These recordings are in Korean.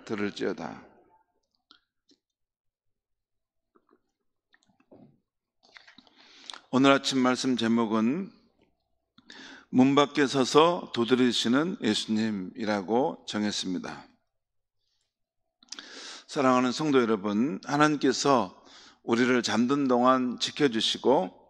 말을 들을지어다. 오늘 아침 말씀 제목은 문 밖에 서서 두드리시는 예수님이라고 정했습니다. 사랑하는 성도 여러분, 하나님께서 우리를 잠든 동안 지켜주시고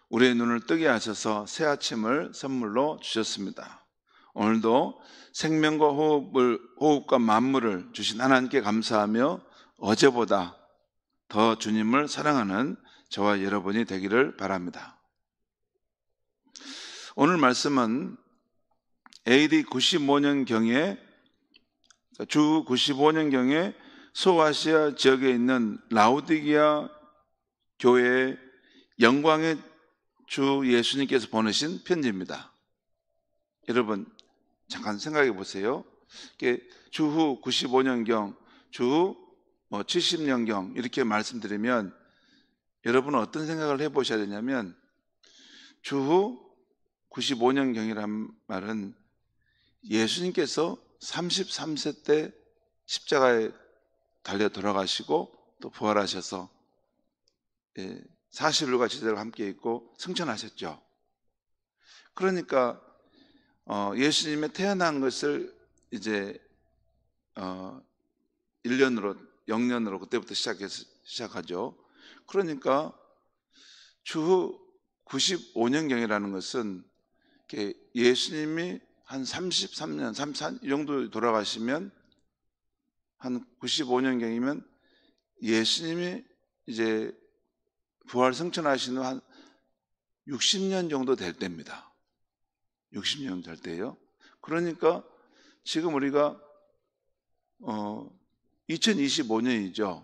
우리의 눈을 뜨게 하셔서 새 아침을 선물로 주셨습니다. 오늘도 생명과 호흡과 만물을 주신 하나님께 감사하며 어제보다 더 주님을 사랑하는 저와 여러분이 되기를 바랍니다. 오늘 말씀은 AD 95년경에 주 95년경에 소아시아 지역에 있는 라오디게아 교회의 영광의 주 예수님께서 보내신 편지입니다. 여러분 잠깐 생각해 보세요. 주후 95년경, 주후 70년경 이렇게 말씀드리면 여러분은 어떤 생각을 해보셔야 되냐면, 주후 95년경이란 말은 예수님께서 33세 때 십자가에 달려 돌아가시고 또 부활하셔서 40일과 제자들과 함께 있고 승천하셨죠. 그러니까 예수님의 태어난 것을 이제 1년으로, 0년으로 그때부터 시작하죠. 그러니까 주후 95년경이라는 것은 예수님이 한 33년, 34년 이 정도 돌아가시면 한 95년경이면 예수님이 이제 부활 승천하신 후 한 60년 정도 될 때입니다. 60년 될 때예요. 그러니까 지금 우리가 2025년이죠.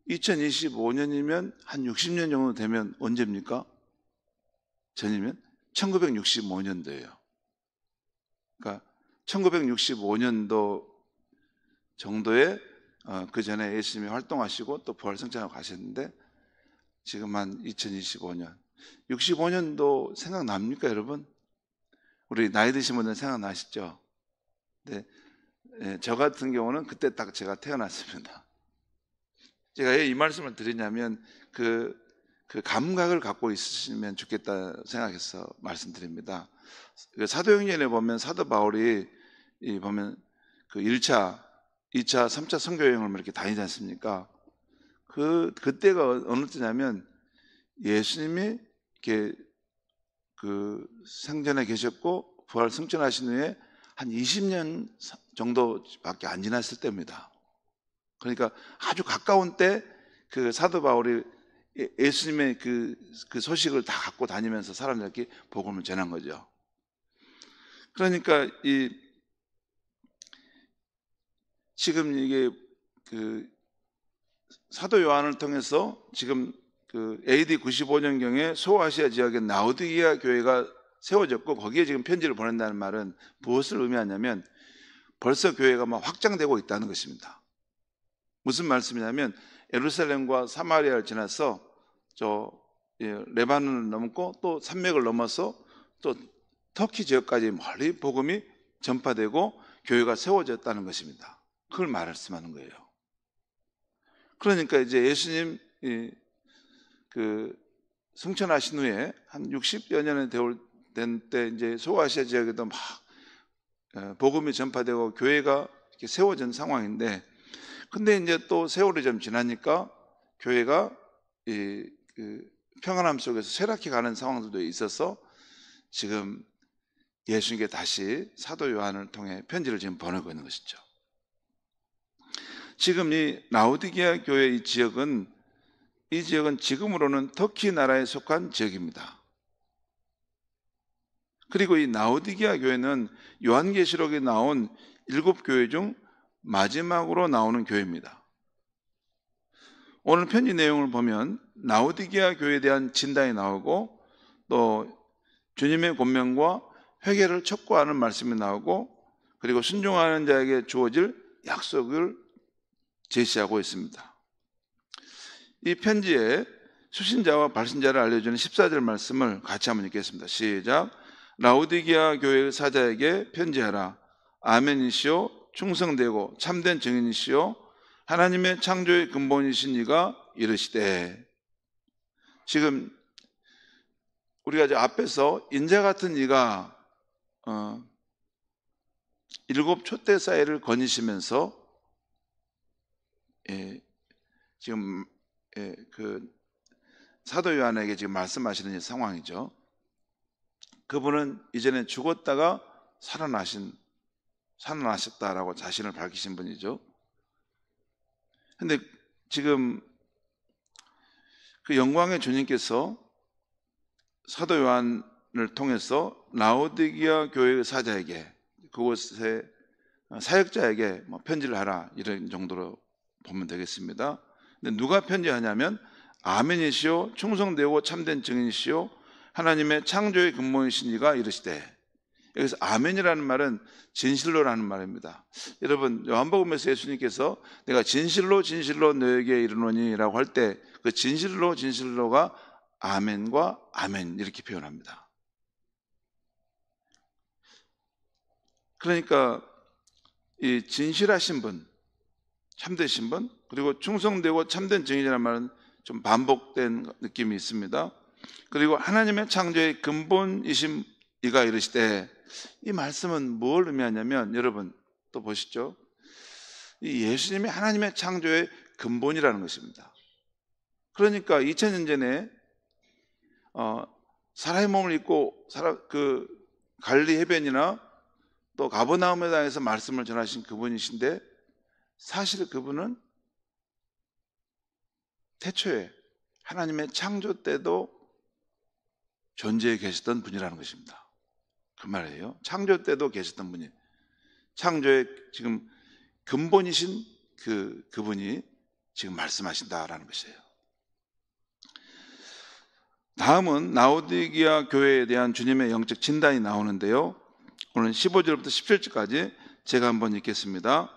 2025년이면 한 60년 정도 되면 언제입니까? 전이면 1965년도예요. 그러니까 1965년도 정도에 그 전에 예수님이 활동하시고 또 부활 승천하고 가셨는데 지금 한 2025년, 65년도 생각납니까, 여러분? 우리 나이 드신 분들 생각나시죠? 네, 저 같은 경우는 그때 딱 제가 태어났습니다. 제가 왜 이 말씀을 드리냐면 그 감각을 갖고 있으시면 좋겠다 생각해서 말씀드립니다. 사도행전에 보면 사도 바울이 보면 그 1차, 2차, 3차 선교여행을 이렇게 다니지 않습니까? 그때가 어느 때냐면 예수님이 이렇게 그 생전에 계셨고 부활 승천하신 후에 한 20년 정도밖에 안 지났을 때입니다. 그러니까 아주 가까운 때 그 사도 바울이 예수님의 그 소식을 다 갖고 다니면서 사람들에게 복음을 전한 거죠. 그러니까 지금 이게 그 사도 요한을 통해서 지금 그 AD 95년경에 소아시아 지역의 라오디게아 교회가 세워졌고 거기에 지금 편지를 보낸다는 말은 무엇을 의미하냐면 벌써 교회가 막 확장되고 있다는 것입니다. 무슨 말씀이냐면 예루살렘과 사마리아를 지나서 레바논을 넘고 또 산맥을 넘어서 또 터키 지역까지 멀리 복음이 전파되고 교회가 세워졌다는 것입니다. 그걸 말씀하는 거예요. 그러니까 이제 예수님 그 승천하신 후에 한 60여 년이 된 때 이제 소아시아 지역에도 막 복음이 전파되고 교회가 이렇게 세워진 상황인데, 근데 이제 또 세월이 좀 지나니까 교회가 평안함 속에서 쇠락해 가는 상황들도 있어서 지금 예수님께 다시 사도 요한을 통해 편지를 지금 보내고 있는 것이죠. 지금 이 라오디게아 교회 이 지역은 지금으로는 터키 나라에 속한 지역입니다. 그리고 이 라오디게아 교회는 요한계시록에 나온 7교회 중 마지막으로 나오는 교회입니다. 오늘 편지 내용을 보면 라오디게아 교회에 대한 진단이 나오고 또 주님의 권면과 회개를 촉구하는 말씀이 나오고 그리고 순종하는 자에게 주어질 약속을 제시하고 있습니다. 이 편지에 수신자와 발신자를 알려주는 14절 말씀을 같이 한번 읽겠습니다. 시작. 라오디게아 교회의 사자에게 편지하라. 아멘이시오 충성되고 참된 증인이시요 하나님의 창조의 근본이신 이가 이르시되. 지금 우리가 이제 앞에서 인자 같은 이가 7 촛대 사이를 거니시면서 지금 그 사도 요한에게 지금 말씀하시는 상황이죠. 그분은 이전에 죽었다가 살아나셨다라고 자신을 밝히신 분이죠. 근데 지금 그 영광의 주님께서 사도 요한을 통해서 라오디게아 교회의 사자에게, 그곳의 사역자에게 편지를 하라, 이런 정도로 보면 되겠습니다. 근데 누가 편지하냐면 아멘이시요 충성되고 참된 증인이시요 하나님의 창조의 근본이신 이가 이르시되. 여기서 아멘이라는 말은 진실로라는 말입니다. 여러분, 요한복음에서 예수님께서 내가 진실로 진실로 너에게 이르노니 라고 할 때 그 진실로 진실로가 아멘과 아멘 이렇게 표현합니다. 그러니까 이 진실하신 분, 참되신 분, 그리고 충성되고 참된 증인이라는 말은 좀 반복된 느낌이 있습니다. 그리고 하나님의 창조의 근본이신 이가 이르시되. 이 말씀은 뭘 의미하냐면, 여러분 또 보시죠. 이 예수님이 하나님의 창조의 근본이라는 것입니다. 그러니까 2000년 전에 사람의 몸을 입고 그 갈리 해변이나 또 가버나움에 대해서 말씀을 전하신 그분이신데, 사실 그분은 태초에 하나님의 창조 때도 존재해 계셨던 분이라는 것입니다. 그 말이에요. 창조 때도 계셨던 분이, 창조의 지금 근본이신 그분이 지금 말씀하신다라는 것이에요. 다음은 라오디게아 교회에 대한 주님의 영적 진단이 나오는데요. 오늘 15절부터 17절까지 제가 한번 읽겠습니다.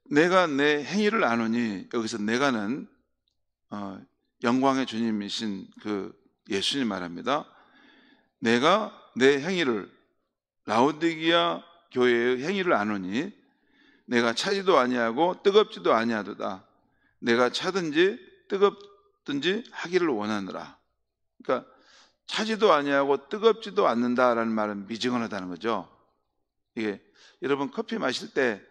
내가 내 행위를 아노니, 여기서 내가는 영광의 주님이신 그 예수님 말합니다. 내가 내 행위를, 라오디게아 교회의 행위를 아노니 내가 차지도 아니하고 뜨겁지도 아니하도다. 내가 차든지 뜨겁든지 하기를 원하노라. 그러니까 차지도 아니하고 뜨겁지도 않는다라는 말은 미지근하다는 거죠. 이게 여러분 커피 마실 때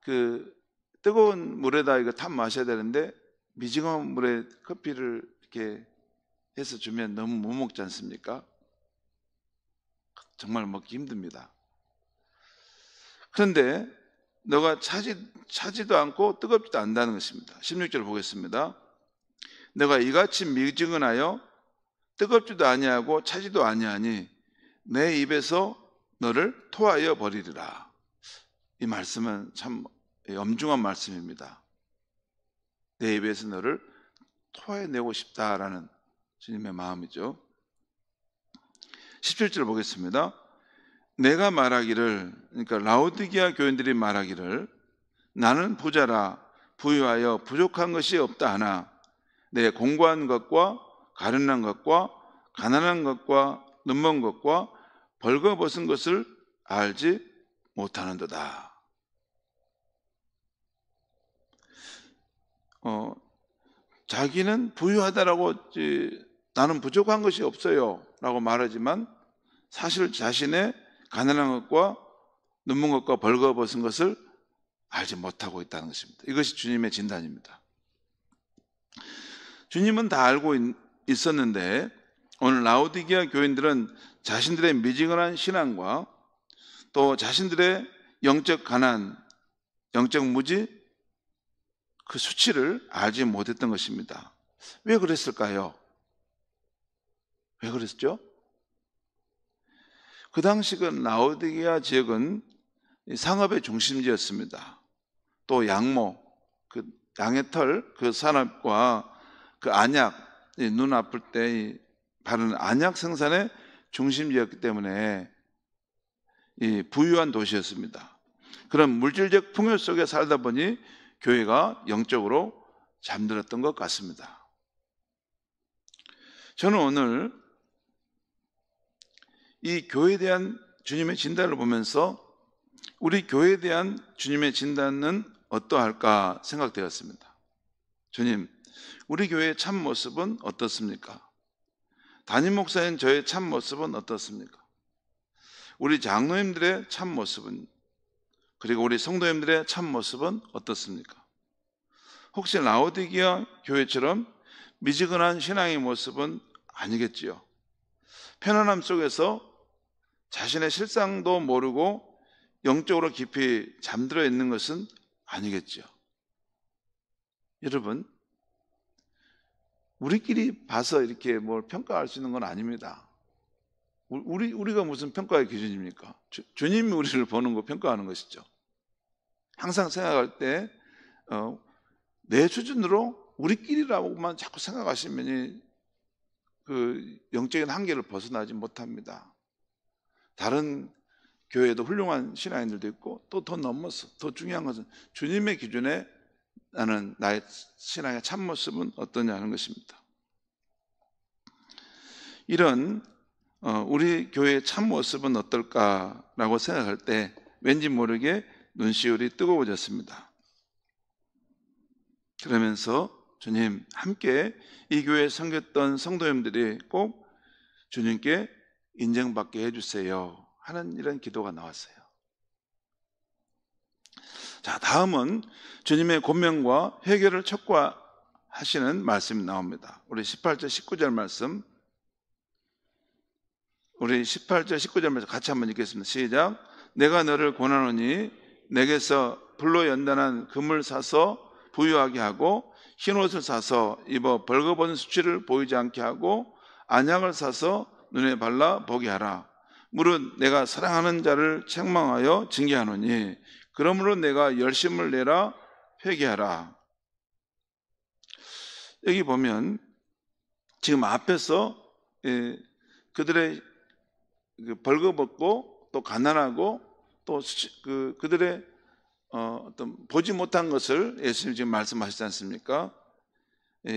그 뜨거운 물에다 이거 타 마셔야 되는데 미지근한 물에 커피를 이렇게 해서 주면 너무 못 먹지 않습니까? 정말 먹기 힘듭니다. 그런데 너가 차지도 않고 뜨겁지도 않다는 것입니다. 16절 보겠습니다. 너가 이같이 미지근하여 뜨겁지도 아니하고 차지도 아니하니 내 입에서 너를 토하여 버리리라. 이 말씀은 참 엄중한 말씀입니다. 내 입에서 너를 토해내고 싶다라는 주님의 마음이죠. 17절 보겠습니다. 내가 말하기를, 그러니까 라오디게아 교인들이 말하기를 나는 부자라 부유하여 부족한 것이 없다 하나 내 공고한 것과 가련한 것과 가난한 것과 눈먼 것과 벌거벗은 것을 알지 못하는도다. 자기는 부유하다라고 나는 부족한 것이 없어요 라고 말하지만 사실 자신의 가난한 것과 눈먼 것과 벌거벗은 것을 알지 못하고 있다는 것입니다. 이것이 주님의 진단입니다. 주님은 다 알고 있었는데 오늘 라오디게아 교인들은 자신들의 미지근한 신앙과 또 자신들의 영적 가난, 영적 무지, 그 수치를 알지 못했던 것입니다. 왜 그랬을까요? 왜 그랬죠? 그 당시 그 라오디게아 지역은 상업의 중심지였습니다. 또 양모, 그 양의 털, 그 산업과 그 안약, 눈 아플 때 바르는 안약 생산의 중심지였기 때문에 이 부유한 도시였습니다. 그런 물질적 풍요 속에 살다 보니 교회가 영적으로 잠들었던 것 같습니다. 저는 오늘 이 교회에 대한 주님의 진단을 보면서 우리 교회에 대한 주님의 진단은 어떠할까 생각되었습니다. 주님, 우리 교회의 참 모습은 어떻습니까? 담임 목사인 저의 참 모습은 어떻습니까? 우리 장로님들의 참 모습은, 그리고 우리 성도님들의 참 모습은 어떻습니까? 혹시 라오디게아 교회처럼 미지근한 신앙의 모습은 아니겠지요? 편안함 속에서 자신의 실상도 모르고 영적으로 깊이 잠들어 있는 것은 아니겠지요? 여러분, 우리끼리 봐서 이렇게 뭘 평가할 수 있는 건 아닙니다. 우리가 무슨 평가의 기준입니까? 주님이 우리를 보는 거 평가하는 것이죠. 항상 생각할 때 내 수준으로 우리끼리라고만 자꾸 생각하시면 그 영적인 한계를 벗어나지 못합니다. 다른 교회에도 훌륭한 신앙인들도 있고 또 더 넘어서 더 중요한 것은 주님의 기준에 나는 나의 신앙의 참모습은 어떠냐는 것입니다. 이런 우리 교회의 참모습은 어떨까라고 생각할 때 왠지 모르게 눈시울이 뜨거워졌습니다. 그러면서 주님, 함께 이 교회에 섬겼던 성도님들이 꼭 주님께 인정받게 해주세요 하는 이런 기도가 나왔어요. 자, 다음은 주님의 권면과 회개를 촉구하시는 말씀이 나옵니다. 우리 18절 19절 말씀, 우리 18절 19절 말씀 같이 한번 읽겠습니다. 시작. 내가 너를 권하노니 내게서 불로 연단한 금을 사서 부유하게 하고 흰옷을 사서 입어 벌거벗은 수치를 보이지 않게 하고 안약을 사서 눈에 발라 보게 하라. 무릇 내가 사랑하는 자를 책망하여 징계하노니 그러므로 내가 열심을 내라 회개하라. 여기 보면 지금 앞에서 그들의 벌거벗고 또 가난하고 또 그들의 어떤 보지 못한 것을 예수님이 지금 말씀하시지 않습니까?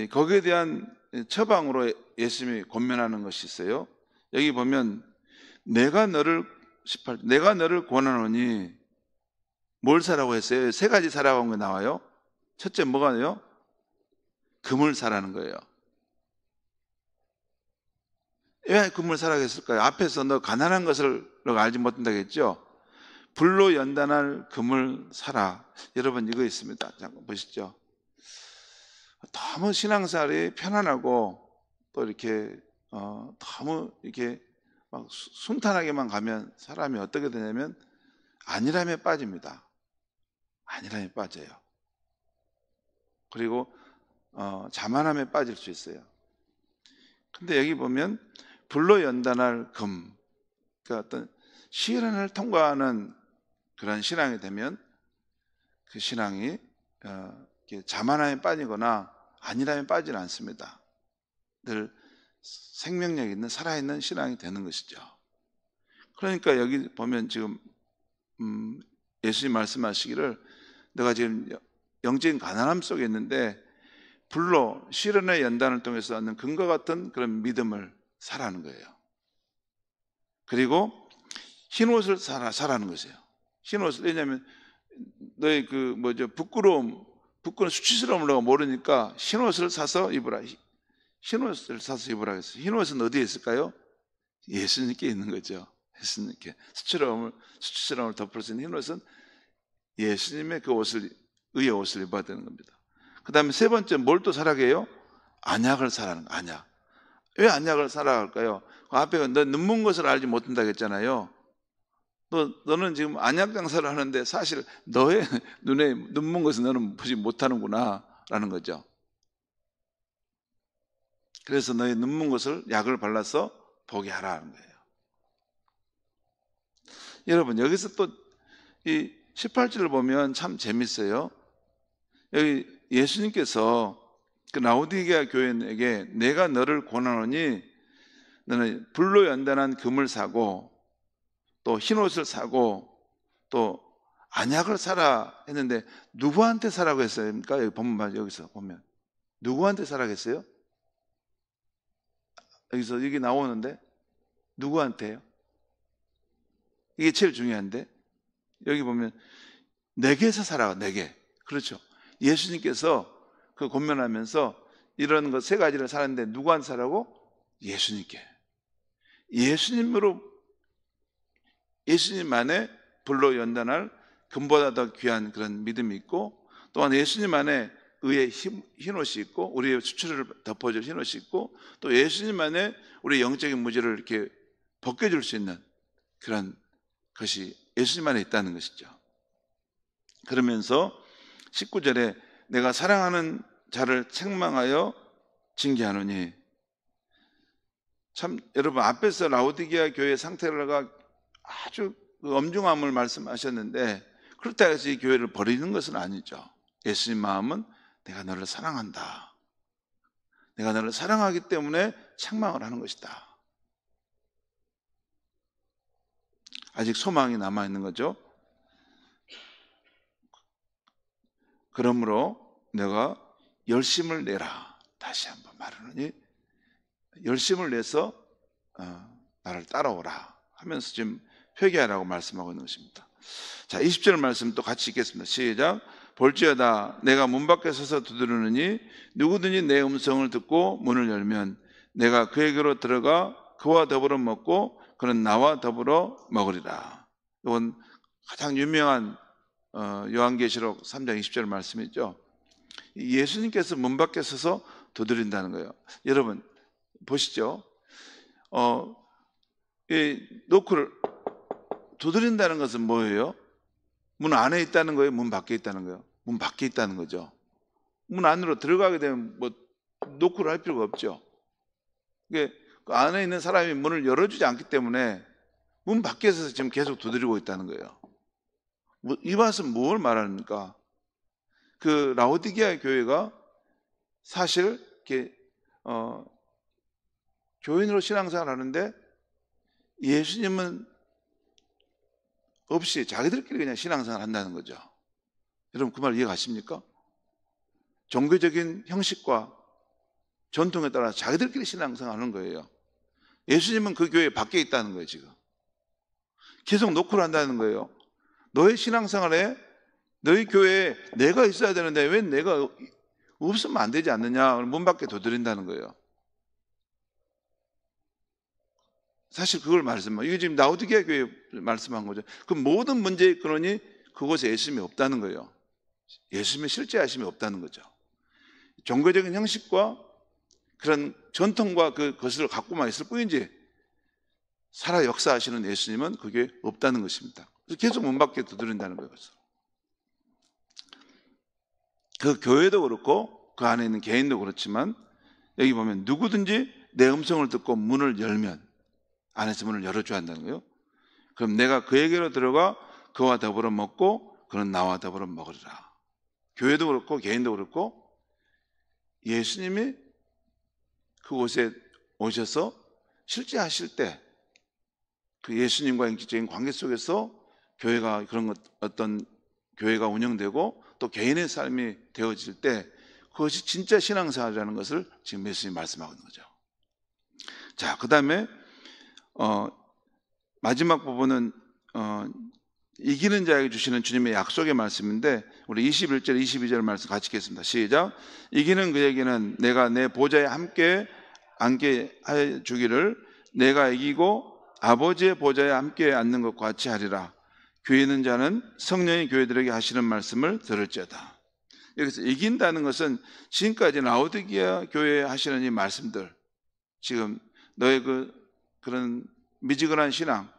거기에 대한 처방으로 예수님이 권면하는 것이 있어요. 여기 보면 내가 너를 권하노니 뭘 사라고 했어요? 세 가지 사라고 한 거 나와요. 첫째 뭐가요? 금을 사라는 거예요. 왜 금을 사라고 했을까요? 앞에서 너 가난한 것을 너가 알지 못한다고 했죠? 불로 연단할 금을 사라. 여러분 이거 있습니다. 잠깐 보시죠. 너무 신앙생활이 편안하고 또 이렇게 너무 이렇게 막 순탄하게만 가면 사람이 어떻게 되냐면 안일함에 빠집니다. 안일함에 빠져요. 그리고 자만함에 빠질 수 있어요. 근데 여기 보면 불로 연단할 금, 그러니까 어떤 시련을 통과하는 그런 신앙이 되면 그 신앙이 자만함에 빠지거나 안일함에 빠지지 않습니다. 늘 생명력 있는 살아있는 신앙이 되는 것이죠. 그러니까 여기 보면 지금 예수님 말씀하시기를 내가 지금 영적인 가난함 속에 있는데 불로 시련의 연단을 통해서 얻는 금과 같은 그런 믿음을 사라는 거예요. 그리고 흰옷을 사라는 것이에요. 흰옷을, 왜냐하면 너의 부끄러운 수치스러움을 너가 모르니까 흰옷을 사서 입으라. 흰옷을 사서 입으라 했어요. 흰옷은 어디에 있을까요? 예수님께 있는 거죠. 예수님께. 수치스러움을 덮을 수 있는 흰옷은 예수님의 그 의의 옷을 입어야 되는 겁니다. 그 다음에 세 번째 뭘 또 사라게 해요? 안약을 사라는 거예요. 안약. 왜 안약을 사라 할까요? 그 앞에 너 눈먼 것을 알지 못한다고 했잖아요. 너는 지금 안약 장사를 하는데 사실 너의 눈에 눈먼 것을 너는 보지 못하는구나 라는 거죠. 그래서 너의 눈먼 것을 약을 발라서 보게 하라는 거예요. 여러분 여기서 또 이 18절을 보면 참 재밌어요. 여기 예수님께서 그 라오디게아 교인에게 내가 너를 권하노니 너는 불로 연단한 금을 사고 또 흰옷을 사고 또 안약을 사라 했는데 누구한테 사라고 했어요? 그러니까 여기 본문 여기서 보면 누구한테 사라고 했어요? 여기 나오는데 누구한테요? 이게 제일 중요한데 여기 보면 내게서 살아가, 내게. 그렇죠. 예수님께서 그 권면하면서 이런 것 세 가지를 사는데 누구한테 살라고? 예수님께. 예수님으로, 예수님 안에 불로 연단할 금보다 더 귀한 그런 믿음이 있고, 또한 예수님 안에 의의 흰옷이 있고, 우리의 수치를 덮어줄 흰옷이 있고, 또 예수님 안에 우리의 영적인 무지를 이렇게 벗겨줄 수 있는 그런 것이 예수님 안에 있다는 것이죠. 그러면서 19절에 내가 사랑하는 자를 책망하여 징계하노니, 참 여러분, 앞에서 라오디게아 교회 상태가 아주 엄중함을 말씀하셨는데, 그렇다고 해서 이 교회를 버리는 것은 아니죠. 예수님 마음은 내가 너를 사랑한다, 내가 너를 사랑하기 때문에 책망을 하는 것이다. 아직 소망이 남아있는 거죠. 그러므로 내가 열심을 내라, 다시 한번 말하노니, 열심을 내서 나를 따라오라 하면서 지금 회개하라고 말씀하고 있는 것입니다. 자, 20절 말씀 또 같이 읽겠습니다. 시작. 볼지어다 내가 문 밖에 서서 두드리느니 누구든지 내 음성을 듣고 문을 열면 내가 그에게로 들어가 그와 더불어 먹고 그는 나와 더불어 먹으리라. 이건 가장 유명한 요한계시록 3장 20절 말씀이죠. 예수님께서 문 밖에 서서 두드린다는 거예요. 여러분 보시죠. 이 노크를 두드린다는 것은 뭐예요? 문 안에 있다는 거예요? 문 밖에 있다는 거예요? 문 밖에 있다는 거죠. 문 안으로 들어가게 되면 뭐 노크를 할 필요가 없죠. 그 안에 있는 사람이 문을 열어주지 않기 때문에 문 밖에서 지금 계속 두드리고 있다는 거예요. 이 말씀 뭘 말합니까? 그 라오디게아 교회가 사실 이렇게 교인으로 신앙생활을 하는데 예수님은 없이 자기들끼리 그냥 신앙생활을 한다는 거죠. 여러분 그 말 이해가십니까? 종교적인 형식과 전통에 따라 자기들끼리 신앙생활을 하는 거예요. 예수님은 그 교회 밖에 있다는 거예요. 지금 계속 노크를 한다는 거예요. 너의 신앙생활에, 너희 교회에 내가 있어야 되는데 왜 내가 없으면 안 되지 않느냐, 문 밖에 두드린다는 거예요. 사실 그걸 말씀하고, 이게 지금 라오디게아 교회 말씀한 거죠. 그 모든 문제의 근원이 그곳에 예수님이 없다는 거예요. 예수님의 실제 하심이 없다는 거죠. 종교적인 형식과 그런 전통과 그것을 갖고만 있을 뿐이지 살아 역사하시는 예수님은 그게 없다는 것입니다. 그래서 계속 문 밖에 두드린다는 거예요. 그 교회도 그렇고 그 안에 있는 개인도 그렇지만 여기 보면 누구든지 내 음성을 듣고 문을 열면, 안에서 문을 열어줘야 한다는 거예요. 그럼 내가 그에게로 들어가 그와 더불어 먹고 그는 나와 더불어 먹으리라. 교회도 그렇고 개인도 그렇고 예수님이 그곳에 오셔서 실제 하실 때 그 예수님과 인격적인 관계 속에서 교회가 어떤 교회가 운영되고 또 개인의 삶이 되어질 때 그것이 진짜 신앙생활이라는 것을 지금 예수님이 말씀하고 있는 거죠. 자, 그 다음에 마지막 부분은 이기는 자에게 주시는 주님의 약속의 말씀인데, 우리 21절 22절 말씀 같이 읽겠습니다. 시작. 이기는 그에게는 내가 내 보좌에 함께 앉게 해 주기를, 내가 이기고 아버지의 보좌에 함께 앉는 것과 같이 하리라. 교회 있는 자는 성령이 교회들에게 하시는 말씀을 들을지어다. 여기서 이긴다는 것은 지금까지 라오디게아 교회에 하시는 이 말씀들, 지금 너의 그런 미지근한 신앙,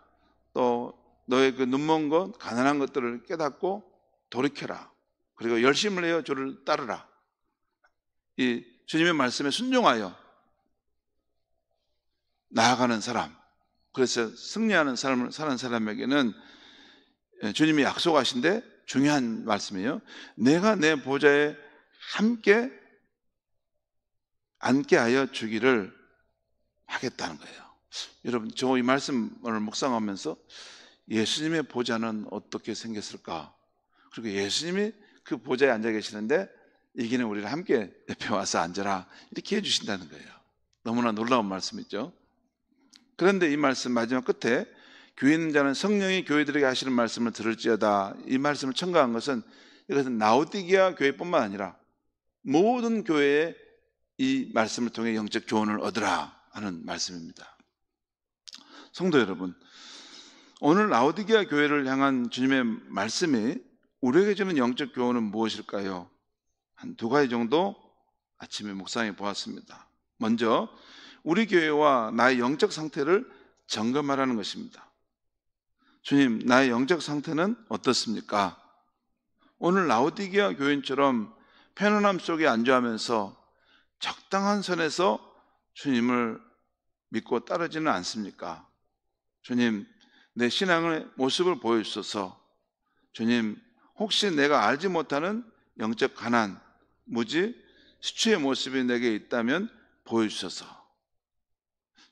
또 너의 그 눈먼 것, 가난한 것들을 깨닫고 돌이켜라. 그리고 열심을 내어 주를 따르라. 이 주님의 말씀에 순종하여 나아가는 사람, 그래서 승리하는 삶을 사는 사람에게는 주님이 약속하신데 중요한 말씀이에요. 내가 내 보좌에 함께 앉게 하여 주기를 하겠다는 거예요. 여러분, 저 이 말씀을 묵상하면서 예수님의 보좌는 어떻게 생겼을까? 그리고 예수님이 그 보좌에 앉아 계시는데 이기는 우리를 함께 옆에 와서 앉아라, 이렇게 해주신다는 거예요. 너무나 놀라운 말씀이죠. 그런데 이 말씀 마지막 끝에 교회 있는 자는 성령이 교회들에게 하시는 말씀을 들을지어다. 이 말씀을 첨가한 것은 이것은 라오디게아 교회뿐만 아니라 모든 교회에 이 말씀을 통해 영적 교훈을 얻으라 하는 말씀입니다. 성도 여러분, 오늘 라오디게아 교회를 향한 주님의 말씀이 우리에게 주는 영적 교훈은 무엇일까요? 한 두 가지 정도 아침에 묵상해 보았습니다. 먼저 우리 교회와 나의 영적 상태를 점검하라는 것입니다. 주님, 나의 영적 상태는 어떻습니까? 오늘 라오디게아 교인처럼 편안함 속에 안주하면서 적당한 선에서 주님을 믿고 따르지는 않습니까? 주님, 내 신앙의 모습을 보여주소서. 주님, 혹시 내가 알지 못하는 영적 가난, 무지, 수치의 모습이 내게 있다면 보여주소서.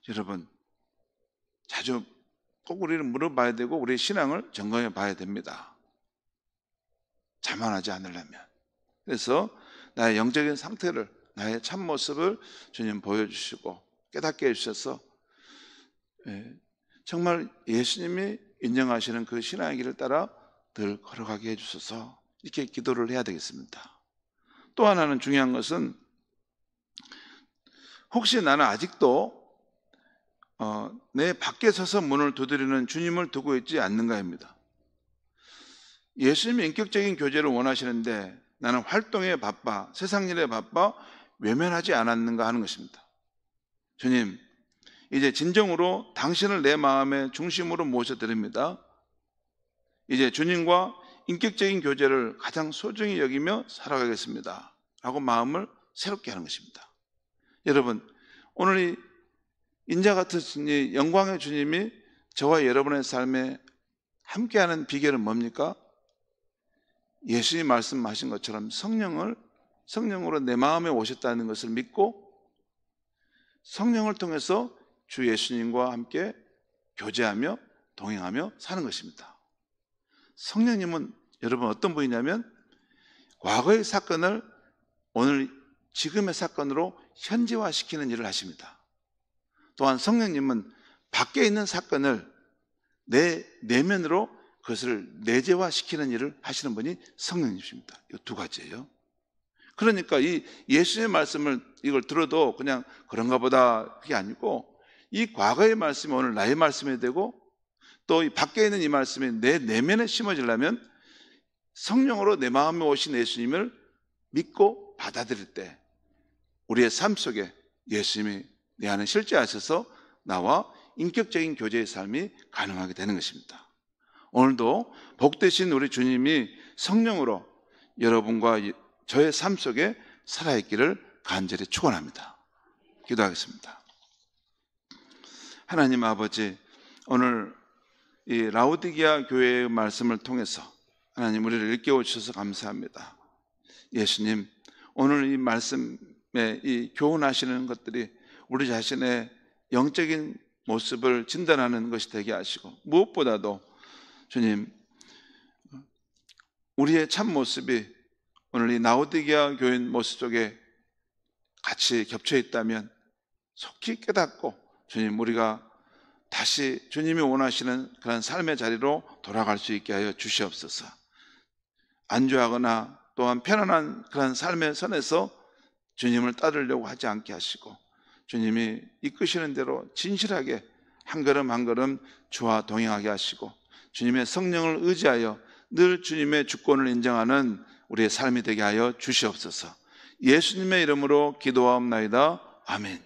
여러분, 자주 꼭 우리는 물어봐야 되고 우리의 신앙을 점검해 봐야 됩니다. 자만하지 않으려면. 그래서 나의 영적인 상태를, 나의 참모습을 주님 보여주시고 깨닫게 해주셔서 정말 예수님이 인정하시는 그 신앙의 길을 따라 늘 걸어가게 해주셔서 이렇게 기도를 해야 되겠습니다. 또 하나는 중요한 것은 혹시 나는 아직도 내 밖에 서서 문을 두드리는 주님을 두고 있지 않는가입니다. 예수님이 인격적인 교제를 원하시는데 나는 활동에 바빠, 세상 일에 바빠 외면하지 않았는가 하는 것입니다. 주님, 이제 진정으로 당신을 내 마음의 중심으로 모셔드립니다. 이제 주님과 인격적인 교제를 가장 소중히 여기며 살아가겠습니다 라고 마음을 새롭게 하는 것입니다. 여러분, 오늘 이 인자 같은 이 영광의 주님이 저와 여러분의 삶에 함께하는 비결은 뭡니까? 예수님이 말씀하신 것처럼 성령으로 내 마음에 오셨다는 것을 믿고 성령을 통해서 주 예수님과 함께 교제하며 동행하며 사는 것입니다. 성령님은 여러분 어떤 분이냐면 과거의 사건을 오늘 지금의 사건으로 현지화시키는 일을 하십니다. 또한 성령님은 밖에 있는 사건을 내 내면으로 그것을 내재화시키는 일을 하시는 분이 성령님이십니다. 이 두 가지예요. 그러니까 이 예수의 말씀을 이걸 들어도 그냥 그런가 보다 그게 아니고 이 과거의 말씀이 오늘 나의 말씀이 되고 또 이 밖에 있는 이 말씀이 내 내면에 심어지려면 성령으로 내 마음에 오신 예수님을 믿고 받아들일 때 우리의 삶 속에 예수님이 내 안에 실제하셔서 나와 인격적인 교제의 삶이 가능하게 되는 것입니다. 오늘도 복되신 우리 주님이 성령으로 여러분과 저의 삶 속에 살아있기를 간절히 축원합니다. 기도하겠습니다. 하나님 아버지, 오늘 이 라오디게아 교회의 말씀을 통해서 하나님 우리를 일깨워 주셔서 감사합니다. 예수님, 오늘 이 말씀에 이 교훈하시는 것들이 우리 자신의 영적인 모습을 진단하는 것이 되게 하시고 무엇보다도 주님, 우리의 참 모습이 오늘 이 라오디게아 교회 모습 속에 같이 겹쳐 있다면 속히 깨닫고 주님, 우리가 다시 주님이 원하시는 그런 삶의 자리로 돌아갈 수 있게 하여 주시옵소서. 안주하거나 또한 편안한 그런 삶의 선에서 주님을 따르려고 하지 않게 하시고 주님이 이끄시는 대로 진실하게 한 걸음 한 걸음 주와 동행하게 하시고 주님의 성령을 의지하여 늘 주님의 주권을 인정하는 우리의 삶이 되게 하여 주시옵소서. 예수님의 이름으로 기도하옵나이다. 아멘.